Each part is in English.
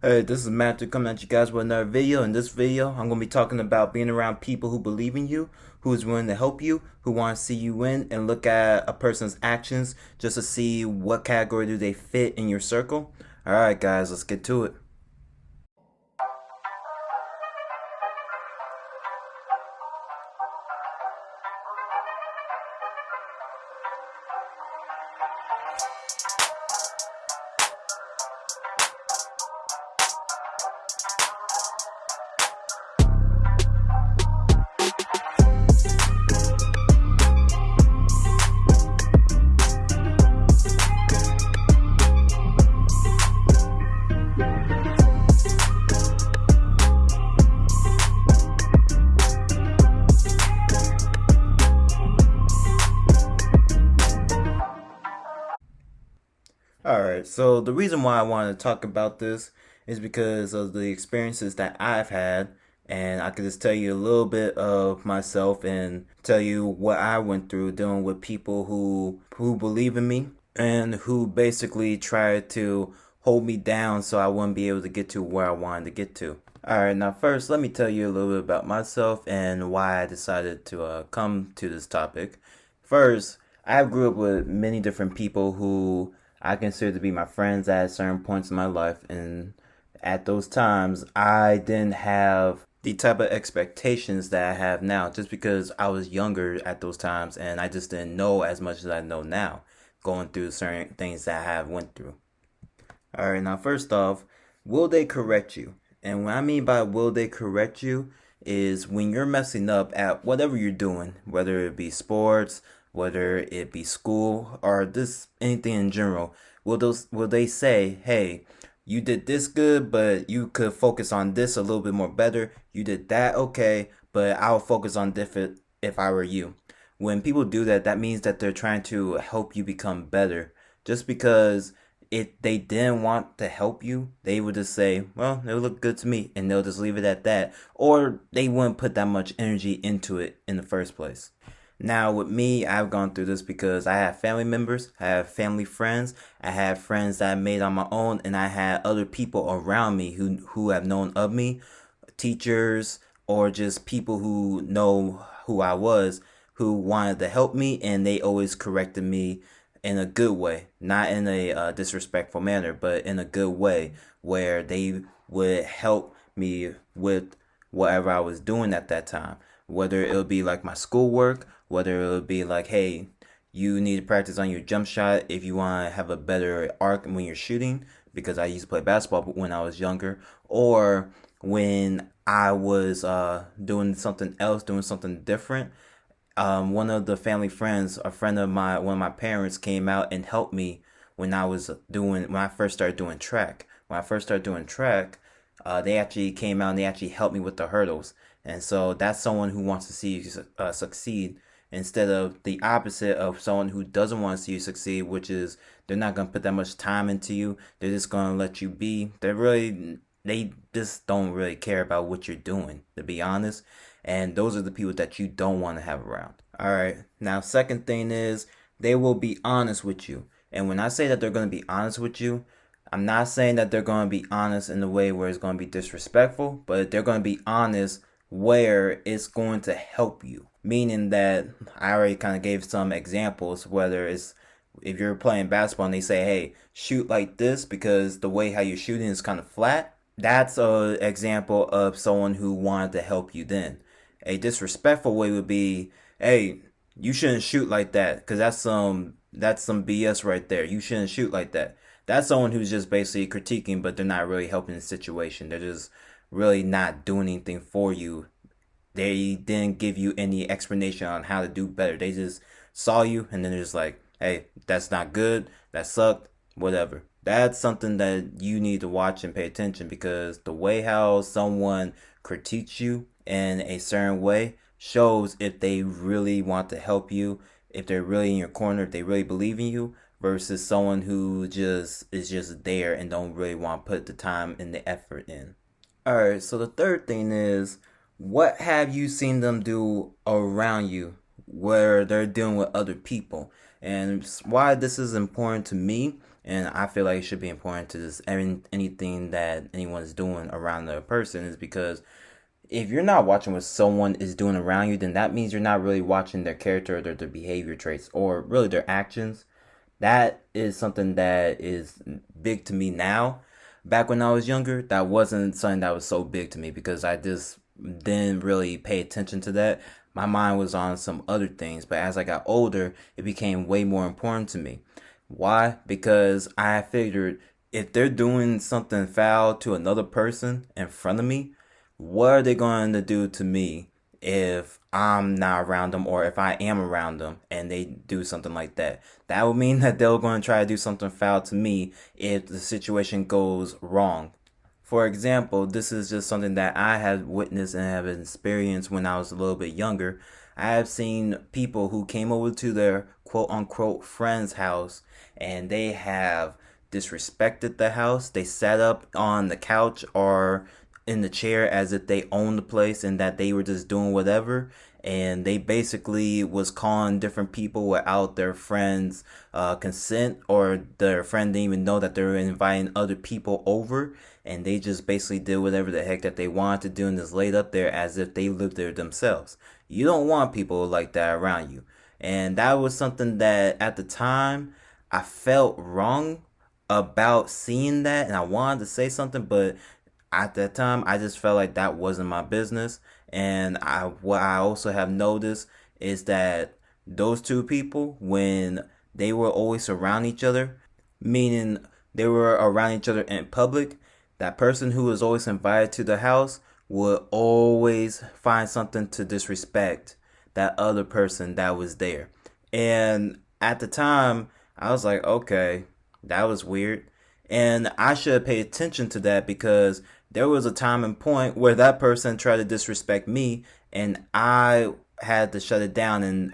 Hey, this is Matthew coming at you guys with another video. In this video, I'm going to be talking about being around people who believe in you, who is willing to help you, who want to see you win, and look at a person's actions just to see what category do they fit in your circle. Alright guys, let's get to it. Alright, so the reason why I want to talk about this is because of the experiences that I've had, and I could just tell you a little bit of myself and tell you what I went through dealing with people who believe in me and who basically tried to hold me down so I wouldn't be able to get to where I wanted to get to. Alright, now first let me tell you a little bit about myself and why I decided to come to this topic. First, I grew up with many different people who I consider to be my friends at certain points in my life, and at those times, I didn't have the type of expectations that I have now just because I was younger at those times and I just didn't know as much as I know now going through certain things that I have went through. All right, now first off, will they correct you? And what I mean by will they correct you is when you're messing up at whatever you're doing, whether it be sports, whether it be school, or this anything in general, will they say, "Hey, you did this good, but you could focus on this a little bit more better. You did that okay, but I'll focus on different if I were you." When people do that, that means that they're trying to help you become better. Just because if they didn't want to help you, they would just say, well, it looked good to me, and they'll just leave it at that. Or they wouldn't put that much energy into it in the first place. Now, with me, I've gone through this because I have family members, I have family friends, I have friends that I made on my own, and I had other people around me who have known of me, teachers, or just people who know who I was, who wanted to help me, and they always corrected me in a good way, not in a disrespectful manner, but in a good way where they would help me with whatever I was doing at that time. Whether it would be like my schoolwork, whether it would be like, hey, you need to practice on your jump shot if you want to have a better arc when you're shooting, because I used to play basketball when I was younger, or when I was doing something else, doing something different. One of the family friends, a friend of my one of my parents came out and helped me when I first started doing track. When I first started doing track, they actually came out and they actually helped me with the hurdles. And so that's someone who wants to see you succeed instead of the opposite of someone who doesn't want to see you succeed, which is they're not going to put that much time into you. They're just going to let you be. They just don't really care about what you're doing, to be honest. And those are the people that you don't want to have around. All right. Now, second thing is they will be honest with you. And when I say that they're going to be honest with you, I'm not saying that they're going to be honest in a way where it's going to be disrespectful, but they're going to be honest where it's going to help you. Meaning that I already kind of gave some examples, whether it's if you're playing basketball and they say, hey, shoot like this because the way how you're shooting is kind of flat. That's a example of someone who wanted to help you then. A disrespectful way would be, hey, you shouldn't shoot like that because that's some BS right there. You shouldn't shoot like that. That's someone who's just basically critiquing, but they're not really helping the situation. They're just really not doing anything for you. They didn't give you any explanation on how to do better. They just saw you and then they're just like, hey, that's not good. That sucked. Whatever. That's something that you need to watch and pay attention, because the way how someone critiques you in a certain way shows if they really want to help you, if they're really in your corner, if they really believe in you, versus someone who just is just there and don't really want to put the time and the effort in. All right, so the third thing is, what have you seen them do around you where they're dealing with other people? And why this is important to me and I feel like it should be important to just anything that anyone is doing around the person is because if you're not watching what someone is doing around you, then that means you're not really watching their character or their behavior traits or really their actions. That is something that is big to me now. Back when I was younger, that wasn't something that was so big to me because I just didn't really pay attention to that. My mind was on some other things, but as I got older, it became way more important to me. Why? Because I figured if they're doing something foul to another person in front of me, what are they going to do to me if I'm not around them or if I am around them and they do something like that? That would mean that they're going to try to do something foul to me if the situation goes wrong. For example, this is just something that I have witnessed and have experienced when I was a little bit younger. I have seen people who came over to their quote unquote friend's house and they have disrespected the house. They sat up on the couch or in the chair as if they owned the place and that they were just doing whatever, and they basically was calling different people without their friends consent, or their friend didn't even know that they were inviting other people over, and they just basically did whatever the heck that they wanted to do and just laid up there as if they lived there themselves. You don't want people like that around you, and that was something that at the time I felt wrong about seeing that, and I wanted to say something, but at that time I just felt like that wasn't my business. And I what I also have noticed is that those two people, when they were always around each other, meaning they were around each other in public, that person who was always invited to the house would always find something to disrespect that other person that was there. And at the time I was like, okay, that was weird. And I should pay attention to that because there was a time and point where that person tried to disrespect me and I had to shut it down,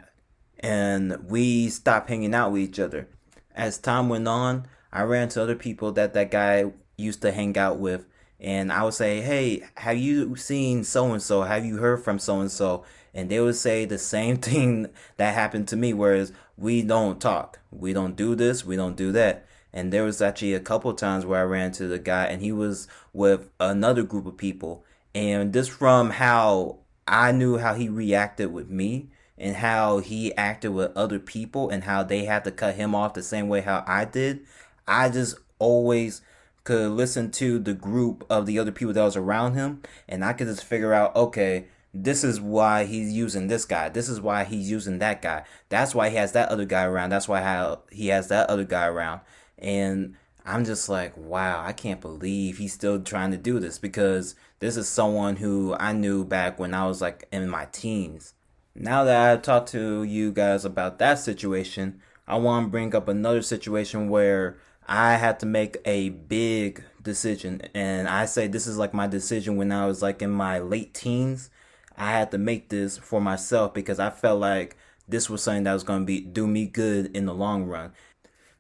and we stopped hanging out with each other. As time went on, I ran into other people that that guy used to hang out with, and I would say, "Hey, have you seen so and so? Have you heard from so and so?" And they would say the same thing that happened to me, whereas we don't talk, we don't do this, we don't do that. And there was actually a couple of times where I ran into the guy, and he was with another group of people, and just from how I knew how he reacted with me and how he acted with other people and how they had to cut him off the same way how I did, I just always could listen to the group of the other people that was around him, and I could just figure out, okay, this is why he's using this guy. This is why he's using that guy. That's why he has that other guy around. That's why how he has that other guy around. And I'm just like, wow, I can't believe he's still trying to do this because this is someone who I knew back when I was like in my teens. Now that I've talked to you guys about that situation, I want to bring up another situation where I had to make a big decision. And I say this is like my decision when I was like in my late teens. I had to make this for myself because I felt like this was something that was going to be do me good in the long run.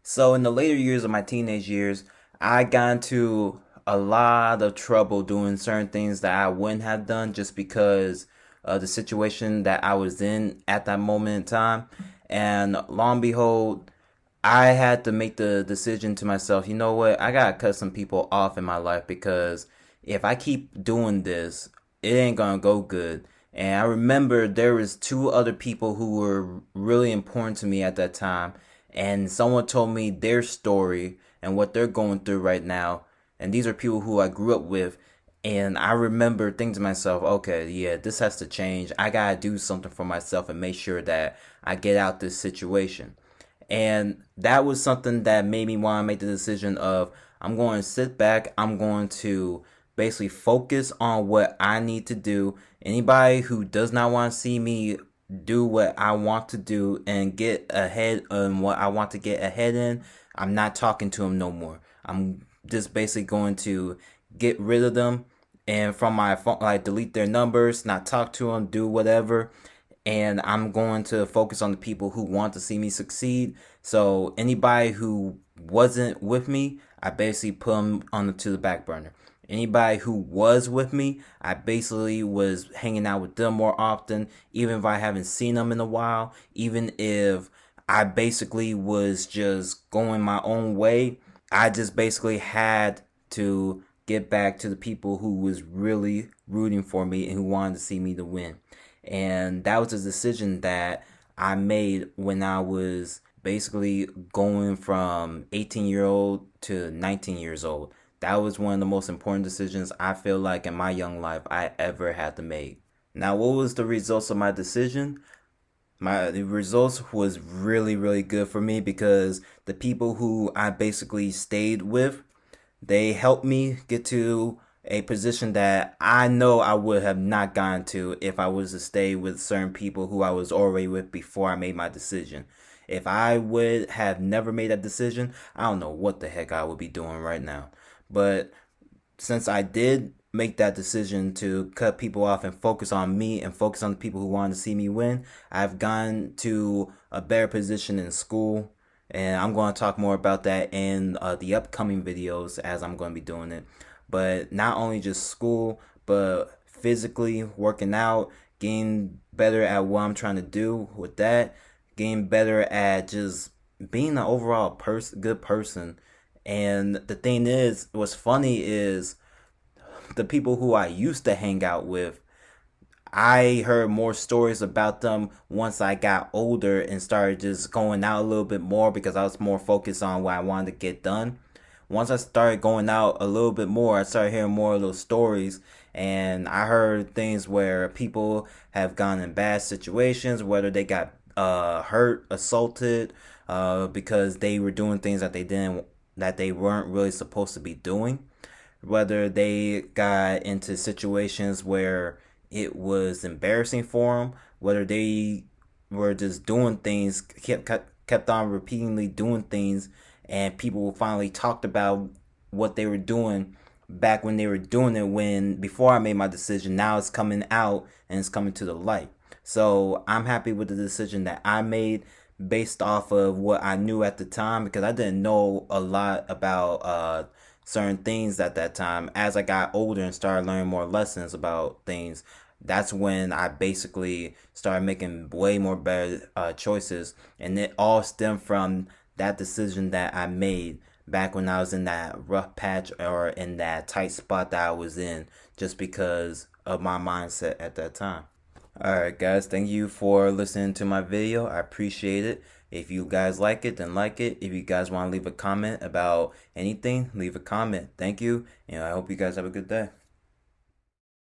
So in the later years of my teenage years, I got into a lot of trouble doing certain things that I wouldn't have done just because of the situation that I was in at that moment in time. And lo and behold, I had to make the decision to myself, you know what? I gotta cut some people off in my life because if I keep doing this, it ain't gonna go good. And I remember there was two other people who were really important to me at that time, and someone told me their story and what they're going through right now. And these are people who I grew up with. And I remember thinking to myself, okay, yeah, this has to change. I gotta do something for myself and make sure that I get out this situation. And that was something that made me want to make the decision of I'm going to sit back, I'm going to basically focus on what I need to do. Anybody who does not want to see me do what I want to do and get ahead on what I want to get ahead in, I'm not talking to them no more. I'm just basically going to get rid of them and from my phone, like delete their numbers, not talk to them, do whatever, and I'm going to focus on the people who want to see me succeed. So anybody who wasn't with me, I basically put them onto the back burner. Anybody who was with me, I basically was hanging out with them more often, even if I haven't seen them in a while, even if I basically was just going my own way. I just basically had to get back to the people who was really rooting for me and who wanted to see me to win. And that was a decision that I made when I was basically going from 18-year-old to 19 years old. That was one of the most important decisions I feel like in my young life I ever had to make. Now, what was the results of my decision? My the results was really good for me because the people who I basically stayed with, they helped me get to a position that I know I would have not gotten to if I was to stay with certain people who I was already with before I made my decision. If I would have never made that decision, I don't know what the heck I would be doing right now. But since I did make that decision to cut people off and focus on me and focus on the people who wanted to see me win, I've gone to a better position in school. And I'm going to talk more about that in the upcoming videos as I'm going to be doing it. But not only just school, but physically working out, getting better at what I'm trying to do with that, getting better at just being an overall good person. And the thing is, what's funny is the people who I used to hang out with, I heard more stories about them once I got older and started just going out a little bit more because I was more focused on what I wanted to get done. Once I started going out a little bit more, I started hearing more of those stories. And I heard things where people have gone in bad situations, whether they got hurt, assaulted, because they were doing things that they weren't really supposed to be doing, whether they got into situations where it was embarrassing for them, whether they were just doing things, kept on repeatedly doing things, and people finally talked about what they were doing back when they were doing it when before I made my decision. Now it's coming out and it's coming to the light. So I'm happy with the decision that I made based off of what I knew at the time because I didn't know a lot about certain things at that time. As I got older and started learning more lessons about things, that's when I basically started making way more better choices. And it all stemmed from that decision that I made back when I was in that rough patch or in that tight spot that I was in just because of my mindset at that time. Alright guys, thank you for listening to my video. I appreciate it. If you guys like it, then like it. If you guys want to leave a comment about anything, leave a comment. Thank you, and I hope you guys have a good day.